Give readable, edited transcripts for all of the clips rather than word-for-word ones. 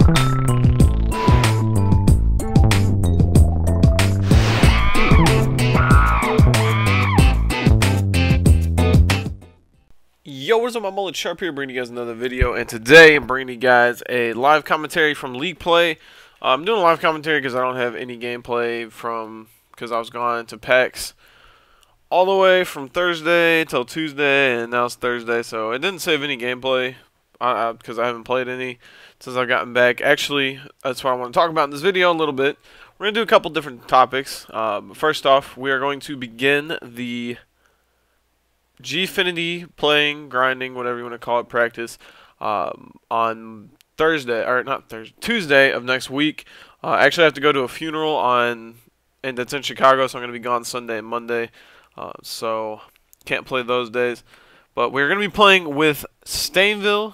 Yo, what's up, my mullet Sharp here, bringing you guys another video, and today I'm bringing you guys a live commentary from League Play. I'm doing a live commentary because I don't have any gameplay because I was gone to PAX all the way from Thursday till Tuesday, and now it's Thursday, so it didn't save any gameplay because I haven't played any since I've gotten back. Actually, that's what I want to talk about in this video a little bit. We're going to do a couple different topics. First off, we are going to begin the Gfinity playing, grinding, whatever you want to call it, practice on Tuesday of next week. Actually, I have to go to a funeral and that's in Chicago, so I'm going to be gone Sunday and Monday, so can't play those days. But we're going to be playing with Stainville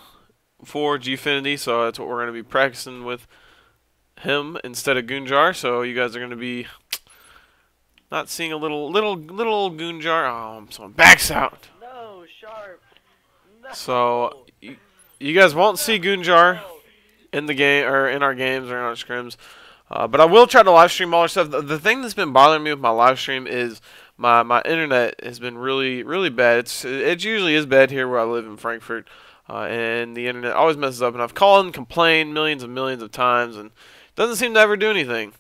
for Gfinity, so that's what we're going to be practicing with him instead of Gunjar. So you guys are going to be not seeing a little old Gunjar. Oh, someone backs out. No, Sharp. No. So you guys won't see Gunjar in the game or in our games or in our scrims, but I will try to live stream all our stuff. The thing that's been bothering me with my live stream is my internet has been really bad. It usually is bad here where I live in Frankfurt, and the internet always messes up. And I've called and complained millions of times, and it doesn't seem to ever do anything.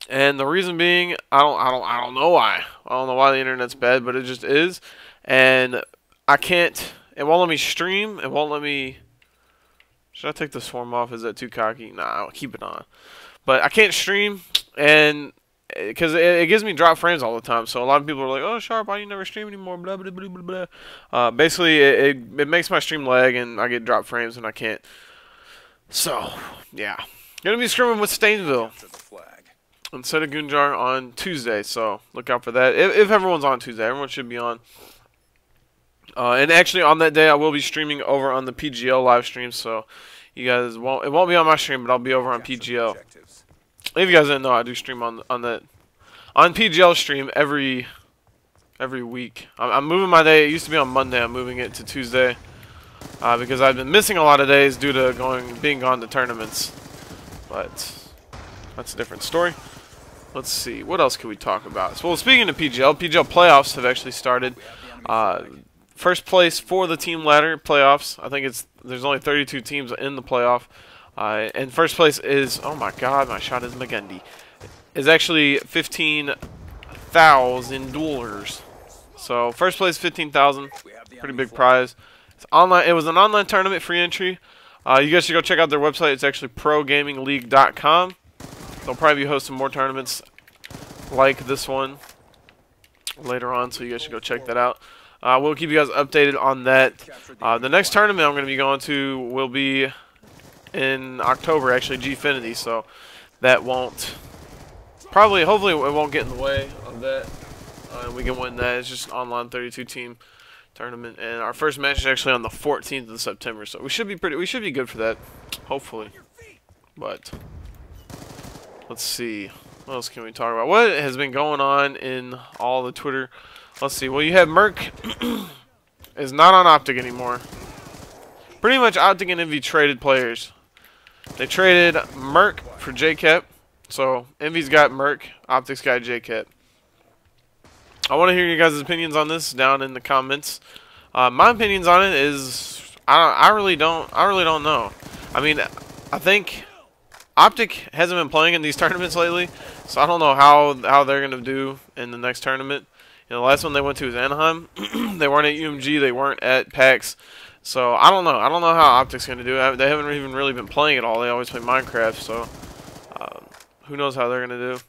And the reason being, I don't know why. I don't know why the internet's bad, but it just is. And I can't. It won't let me stream. It won't let me. Should I take the swarm off? Is that too cocky? Nah, I'll keep it on. But I can't stream, and because it gives me drop frames all the time. So a lot of people are like, "Oh, Sharp, why you never stream anymore?" Blah blah blah blah blah. Basically, it makes my stream lag, and I get drop frames, and I can't. So yeah, gonna be scrimming with Stainville instead of Gunjar on Tuesday, so look out for that. If everyone's on Tuesday, everyone should be on. And actually, on that day, I will be streaming over on the PGL live stream, so you guys won't. It won't be on my stream, but I'll be over on PGL. If you guys didn't know, I do stream on PGL stream every week. I'm moving my day. It used to be on Monday. I'm moving it to Tuesday because I've been missing a lot of days due to being gone to tournaments. But that's a different story. Let's see, what else can we talk about? Well, speaking of PGL playoffs have actually started. First place for the team ladder playoffs. I think there's only 32 teams in the playoff. And first place is, oh my god, my shot is Magendi. Is actually $15,000. So first place, $15,000. Pretty big prize. It's online. It was an online tournament, free entry. You guys should go check out their website. It's actually progamingleague.com. They'll probably be hosting more tournaments like this one later on, so you guys should go check that out. We'll keep you guys updated on that. The next tournament I'm going to be going to will be in October, actually, Gfinity, so that won't hopefully it won't get in the way of that. We can win that. It's just an online 32-team tournament, and our first match is actually on the 14th of September, so we should be good for that, hopefully. But let's see. What else can we talk about? What has been going on in all the Twitter? Let's see. Well, you have Merc is not on Optic anymore. Pretty much Optic and Envy traded players. They traded Merc for JCap. So Envy's got Merc, Optic's got JCap. I want to hear you guys' opinions on this down in the comments. My opinions on it is I really don't know. I mean, I think Optic hasn't been playing in these tournaments lately, so I don't know how they're going to do in the next tournament. You know, the last one they went to was Anaheim. They weren't at UMG. They weren't at PAX. So I don't know. I don't know how Optic's going to do. They haven't even really been playing at all. They always play Minecraft, so who knows how they're going to do.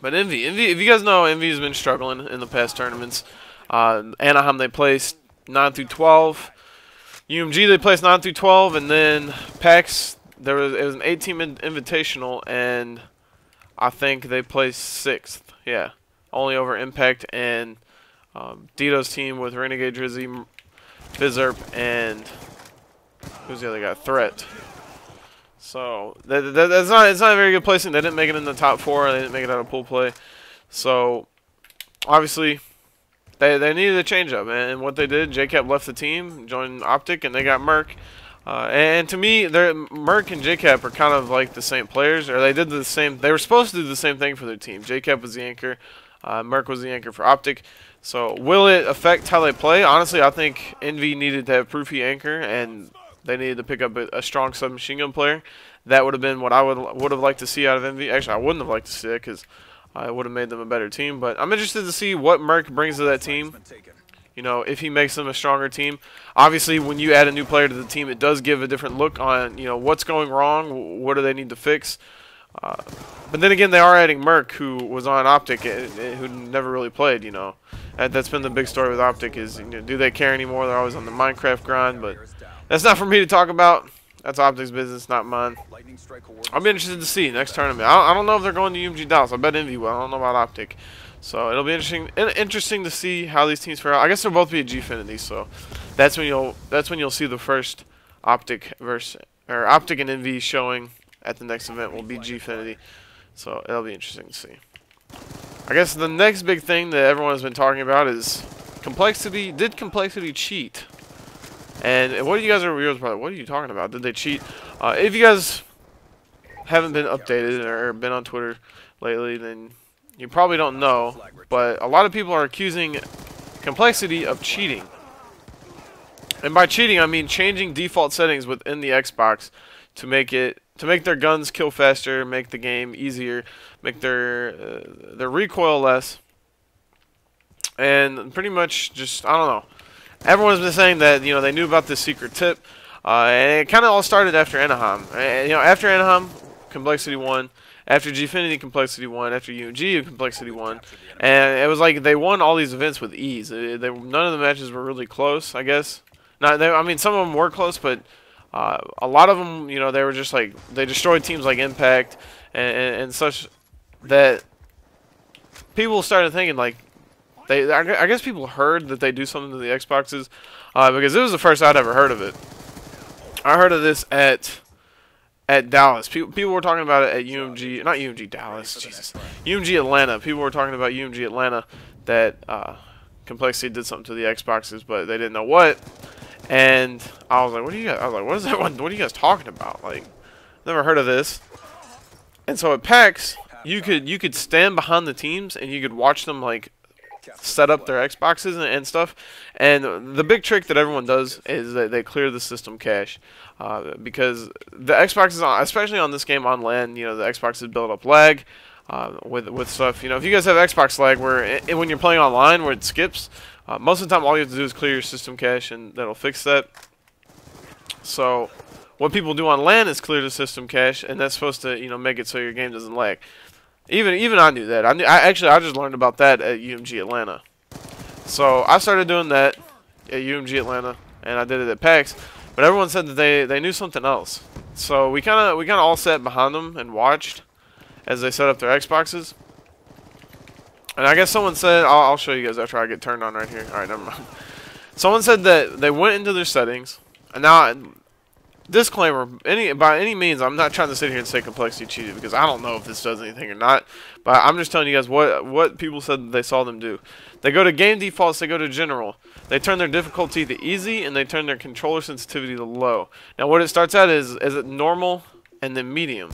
But Envy, if you guys know, Envy has been struggling in the past tournaments. Anaheim, they placed 9 through 12. UMG, they placed 9 through 12, and then PAX, it was an 8-team invitational, and I think they placed 6th. Yeah, only over Impact and Dito's team with Renegade Drizzy, Fizzerp, and who's the other guy? Threat. So it's not a very good placing. They didn't make it in the top 4. They didn't make it out of pool play. So obviously they needed a change up, and what they did, JCap left the team, joined Optic, and they got Merc. And to me, Merc and JCap are kind of like the same players, or they did the same. They were supposed to do the same thing for their team. JCap was the anchor, Merc was the anchor for Optic. So will it affect how they play? Honestly, I think Envy needed to have Proofy anchor, and they needed to pick up a strong submachine gun player. That would have been what I would have liked to see out of Envy. Actually, I wouldn't have liked to see it because it would have made them a better team. But I'm interested to see what Merc brings to that team. You know, if he makes them a stronger team. Obviously, when you add a new player to the team, it does give a different look on, you know, what's going wrong, what do they need to fix. But then again, they are adding Merc, who was on Optic, who never really played, you know. That's been the big story with Optic is, you know, do they care anymore? They're always on the Minecraft grind, but that's not for me to talk about. That's Optic's business, not mine. I'll be interested to see next tournament. I don't know if they're going to UMG Dallas. I bet Envy will. I don't know about Optic. So it'll be interesting to see how these teams fare out. I guess they'll both be at Gfinity, so that's when you'll see the first Optic Optic and Envy showing at the next event will be Gfinity. So it'll be interesting to see. I guess the next big thing that everyone has been talking about is Complexity. Did Complexity cheat? And what do you guys are probably, what are you talking about? Did they cheat? If you guys haven't been updated or been on Twitter lately, then you probably don't know, but a lot of people are accusing Complexity of cheating. And by cheating, I mean changing default settings within the Xbox to make their guns kill faster, make the game easier, make their recoil less, and pretty much just, I don't know. Everyone's been saying that, you know, they knew about this secret tip, and it kind of all started after Anaheim. And, you know, after Anaheim, Complexity won. After Gfinity, Complexity won. After UMG, Complexity won. And it was like they won all these events with ease. None of the matches were really close, I guess. I mean, some of them were close, but a lot of them, you know, they were just like, they destroyed teams like Impact and such, that people started thinking, like, I guess people heard that they do something to the Xboxes, because it was the first I'd ever heard of it. I heard of this at Dallas. People were talking about it at UMG, not UMG Dallas, Jesus, UMG Atlanta. People were talking about UMG Atlanta that Complexity did something to the Xboxes, but they didn't know what. And I was like, what is that one? What are you guys talking about? Like, never heard of this. And so at PAX, you could stand behind the teams and you could watch them like set up their Xboxes and stuff. And the big trick that everyone does is that they clear the system cache, because the Xboxes, especially on this game on LAN, you know, the Xboxes build up lag with stuff. You know, if you guys have Xbox lag where when you're playing online where it skips, most of the time all you have to do is clear your system cache and that'll fix that. So what people do on LAN is clear the system cache, and that's supposed to, you know, make it so your game doesn't lag. Even I knew that. I just learned about that at UMG Atlanta. So I started doing that at UMG Atlanta, and I did it at PAX. But everyone said that they knew something else. So we kind of all sat behind them and watched as they set up their Xboxes. And I guess someone said, I'll show you guys after I get turned on right here. All right, never mind. Someone said that they went into their settings, and now. Disclaimer, by any means, I'm not trying to sit here and say Complexity cheated, because I don't know if this does anything or not. But I'm just telling you guys what people said that they saw them do. They go to game defaults, they go to general. They turn their difficulty to easy, and they turn their controller sensitivity to low. Now what it starts at is it normal and then medium.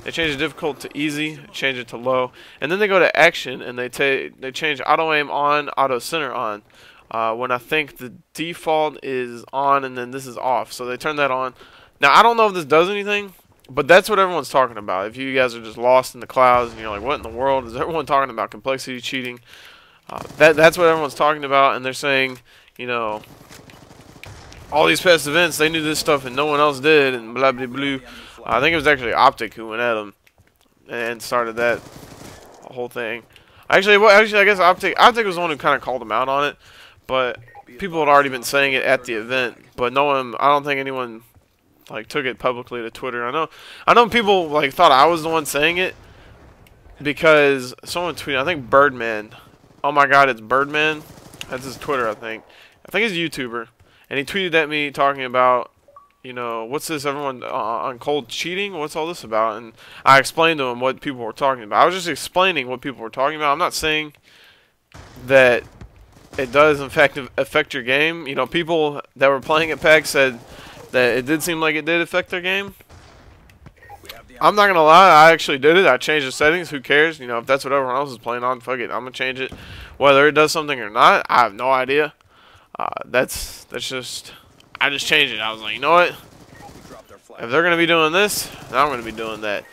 They change the difficulty to easy, change it to low, and then they go to action and they change auto aim on, auto center on. When I think the default is on and then this is off, so they turn that on. Now, I don't know if this does anything, but that's what everyone's talking about. If you guys are just lost in the clouds and you're like, what in the world is everyone talking about Complexity cheating? That's what everyone's talking about, and they're saying, you know, all these past events, they knew this stuff and no one else did, and blah, blah, blah. I think it was actually Optic who went at them and started that whole thing. Actually, I guess Optic was the one who kind of called them out on it, but people had already been saying it at the event, but no one, I don't think anyone like took it publicly to Twitter. I know people like thought I was the one saying it because someone tweeted, I think Birdman. Oh my god, it's Birdman. That's his Twitter, I think. he's a YouTuber, and he tweeted at me talking about, you know, what's this, everyone on coL cheating? What's all this about? And I explained to him what people were talking about. I was just explaining what people were talking about. I'm not saying that it does in fact affect your game. You know, people that were playing at PAX said that it did seem like it did affect their game. I'm not gonna lie, I actually did it. I changed the settings. Who cares? You know, if that's what everyone else is playing on, fuck it. I'm gonna change it, whether it does something or not. I have no idea. That's just, I just changed it. I was like, you know what? If they're gonna be doing this, then I'm gonna be doing that.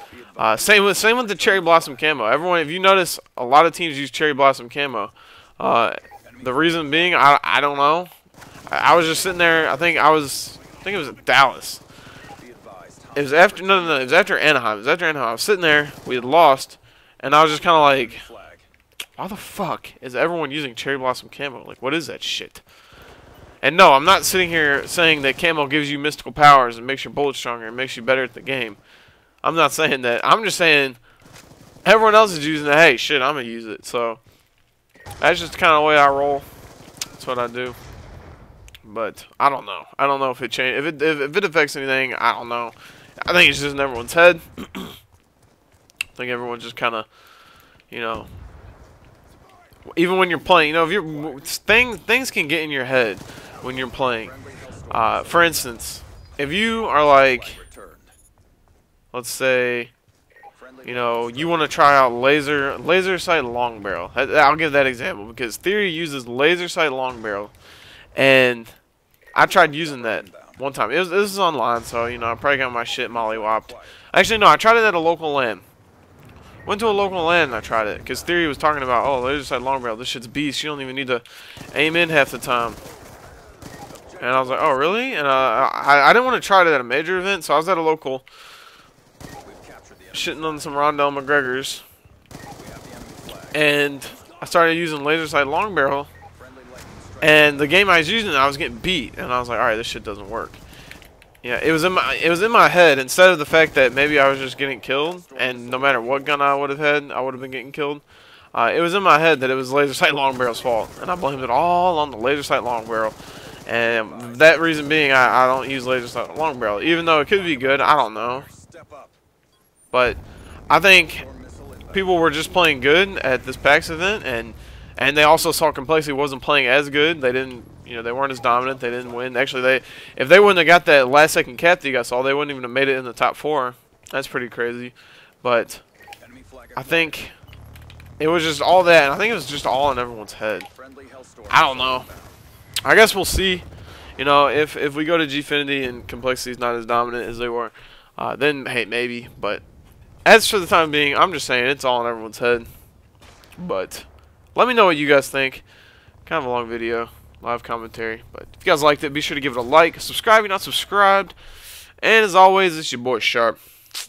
Same with the cherry blossom camo. Everyone, if you notice, a lot of teams use cherry blossom camo. The reason being, I don't know. I was just sitting there. I think it was at Dallas. It was after no. It was after Anaheim. It was after Anaheim. I was sitting there. We had lost, and I was just kind of like, why the fuck is everyone using cherry blossom camo? Like, what is that shit? And no, I'm not sitting here saying that camo gives you mystical powers and makes your bullets stronger and makes you better at the game. I'm not saying that. I'm just saying everyone else is using it. Hey, shit, I'm gonna use it. So that's just kind of the way I roll. That's what I do. But I don't know. I don't know if it changed. If it affects anything, I don't know. I think it's just in everyone's head. I think everyone's just kind of, you know, even when you're playing, you know, if you're things can get in your head when you're playing. For instance, if you are like, let's say, you know, you want to try out laser sight long barrel. I'll give that example because Theory uses laser sight long barrel, and I tried using that one time. This is online, so you know I probably got my shit mollywopped. Actually, no, I tried it at a local LAN. Went to a local LAN and I tried it because Theory was talking about, oh, laser sight long barrel. This shit's beast. You don't even need to aim in half the time. And I was like, oh, really? And I didn't want to try it at a major event, so I was at a local, shitting on some Rondell McGregors, and I started using laser sight long barrel. And the game I was using, I was getting beat, and I was like, all right, this shit doesn't work. Yeah, it was in my head. Instead of the fact that maybe I was just getting killed, and no matter what gun I would have had, I would have been getting killed. It was in my head that it was laser sight long barrel's fault, and I blamed it all on the laser sight long barrel. And that reason being, I don't use laser sight long barrel, even though it could be good. I don't know, but I think people were just playing good at this PAX event, and they also saw Complexity wasn't playing as good. They didn't, you know, they weren't as dominant. They didn't win. Actually, if they wouldn't have got that last second cap that you guys saw, they wouldn't even have made it in the top 4. That's pretty crazy. But I think it was just all that, and I think it was just all in everyone's head. I don't know. I guess we'll see. You know, if we go to Gfinity and Complexity is not as dominant as they were, then hey, maybe. But as for the time being, I'm just saying it's all in everyone's head. But let me know what you guys think. Kind of a long video, live commentary. But if you guys liked it, be sure to give it a like. Subscribe if you're not subscribed. And as always, it's your boy Sharp.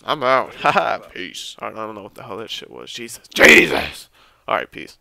I'm out. Haha, peace. Alright, I don't know what the hell that shit was. Jesus. Jesus! Alright, peace.